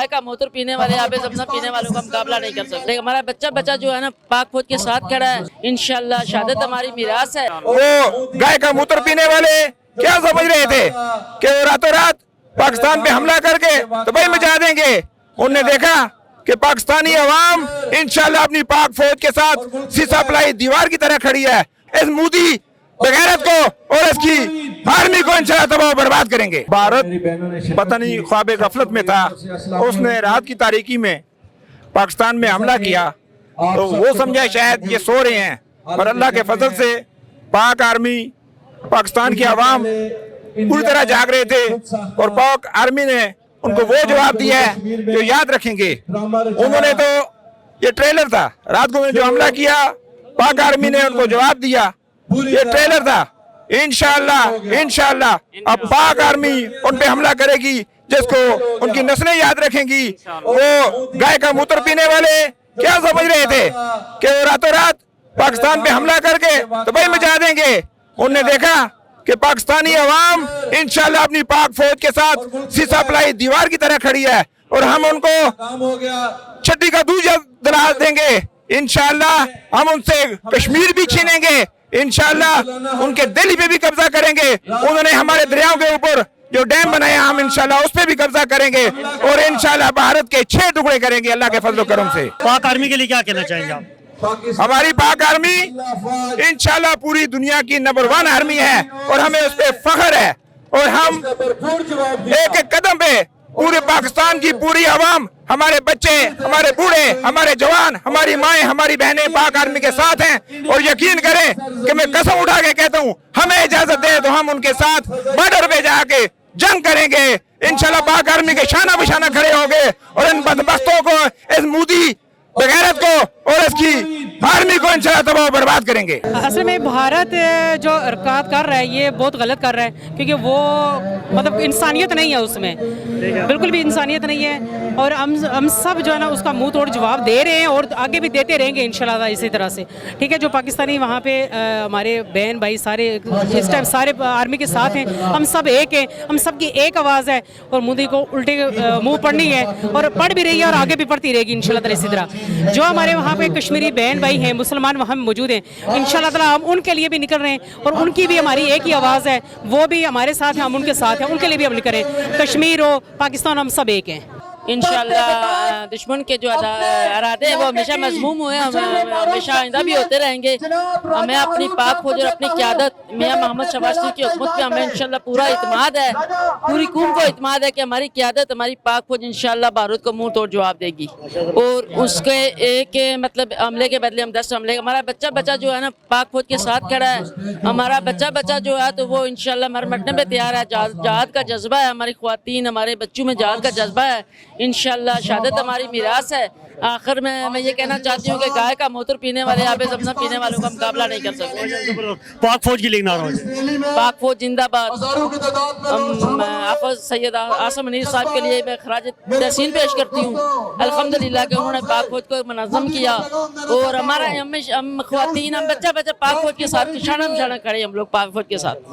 गाय का मूत्र पीने वाले आबे ज़मज़म पीने वालों का मुकाबला नहीं कर सकते। हमारा बच्चा बच्चा जो है ना पाक फौज के साथ खड़ा है, इंशाल्लाह शहादत हमारी मिरास है। वो गाय का मूत्र पीने वाले क्या समझ रहे थे कि वो रातों रात पाकिस्तान पे हमला करके तबाही मचा देंगे। उन्होंने देखा कि पाकिस्तानी अवाम इंशाल्लाह अपनी पाक फौज के साथ सीसा पलाई दीवार की तरह खड़ी है। इस मोदी बगैरत को और इसकी आर्मी को इंशाल्लाह तबाह बर्बाद करेंगे। भारत पता नहीं ख्वाब गफलत में था, उसने रात की तारीकी में पाकिस्तान में हमला किया तो वो समझा शायद ये सो रहे हैं, और अल्लाह के फजल से पाक आर्मी पाकिस्तान की आवाम पूरी तरह जाग रहे थे और पाक आर्मी ने उनको वो जवाब दिया है जो याद रखेंगे। उन्होंने तो ये ट्रेलर था, रात को जो हमला किया पाक आर्मी ने उनको जवाब दिया, ये ट्रेलर था। इंशाल्लाह अब पाक आर्मी उन पे हमला करेगी जिसको उनकी नस्लें याद रखेंगी। वो गाय का मूत्र पीने वाले क्या समझ रहे थे कि वो रातों रात पाकिस्तान पे हमला करके तबाही मचा देंगे। उन्होंने देखा कि पाकिस्तानी अवाम इंशाल्लाह अपनी पाक फौज के साथ सीसा पलाई दीवार की तरह खड़ी है और हम उनको छठी का दूध दिला देंगे। इंशाल्लाह हम उनसे कश्मीर भी छीनेंगे, इंशाल्लाह उनके दिल्ली पे भी कब्जा करेंगे। उन्होंने हमारे दरियाओं के ऊपर जो डैम बनाया हम इंशाल्लाह उस पे भी कब्जा करेंगे और इंशाल्लाह भारत के 6 टुकड़े करेंगे अल्लाह के फजल करम से। पाक आर्मी के लिए क्या कहना चाहेंगे आप? हमारी पाक आर्मी इंशाल्लाह पूरी दुनिया की नंबर 1 आर्मी है और हमें उस पे फख्र है, और हम एक एक कदम पे पूरे पाकिस्तान की पूरी आवाम, हमारे बच्चे, हमारे बूढ़े, हमारे जवान, हमारी माएं, हमारी बहनें पाक आर्मी के साथ हैं। और यकीन करें कि मैं कसम उठा के कहता हूँ, हमें इजाजत दे तो हम उनके साथ बॉर्डर पे जाके जंग करेंगे। इंशाल्लाह पाक आर्मी के शाना बिशाना खड़े होंगे और इन बदबख्तों को, इस मोदी बगैरत को और इसकी आर्मी को इंशाल्लाह तबाह बर्बाद करेंगे। असल में भारत जो हरकत कर रहा है ये बहुत गलत कर रहा है, क्योंकि वो मतलब इंसानियत नहीं है उसमें, बिल्कुल भी इंसानियत नहीं है। और हम सब जो है ना उसका मुंह तोड़ जवाब दे रहे हैं और आगे भी देते रहेंगे इंशाल्लाह इसी तरह से। ठीक है, जो पाकिस्तानी वहाँ पे हमारे बहन भाई सारे इस टाइम सारे आर्मी के साथ हैं, हम सब एक हैं, हम सब की एक आवाज़ है और मोदी को उल्टे मुँह पड़नी है और पढ़ भी रही है और आगे भी पढ़ती रहेगी इंशाल्लाह इसी तरह। जो हमारे वहाँ पे कश्मीरी बहन भाई हैं, मुसलमान वहाँ मौजूद हैं, इंशाल्लाह ताला हम उनके लिए भी निकल रहे हैं और उनकी भी हमारी एक ही आवाज़ है, वो भी हमारे साथ हैं, हम उनके साथ हैं, उनके लिए भी हम निकल रहे हैं। कश्मीर हो पाकिस्तान हम सब एक हैं। इंशाल्लाह दुश्मन के जो इरादे हैं वो हमेशा मज़मूम हुए, हमेशा आइंदा भी होते रहेंगे। हमें अपनी पाक फौज और अपनी क़यादत मियां मोहम्मद शहबाज शरीफ की हुकूमत पे हमें इंशाल्लाह पूरा इत्मीनान है, पूरी कौम को इत्मीनान है कि हमारी क़यादत, हमारी पाक फौज इंशाल्लाह बारूद को मुंह तोड़ जवाब देगी। और उसके एक मतलब हमले के बदले हम 10 हमले। हमारा बच्चा बच्चा जो है ना पाक फौज के साथ खड़ा है, हमारा बच्चा बच्चा जो है तो वो इंशाल्लाह मरने पे तैयार है। जहाद का जज्बा है, हमारी ख्वातीन, हमारे बच्चों में जहाद का जज्बा है। इंशाल्लाह शहादत हमारी मिरास है। आखिर में मैं ये कहना चाहती हूँ कि गाय का मूत्र पीने वाले आबे ज़मज़म पीने वालों का मुकाबला नहीं कर सकते। पाक फौज के लिए नारा हो। पाक फौज जिंदाबाद। हम हाफ़िज़ सैयद आसिम मुनीर साहब के लिए मैं खराज तहसीन पेश करती हूँ अल्हम्दुलिल्लाह कि उन्होंने पाक फौज को मुनज़्ज़म किया और हमारा हम ख्वातीन, हम बच्चा बच्चा पाक फौज के साथ शाना खड़े हम लोग पाक फौज के साथ।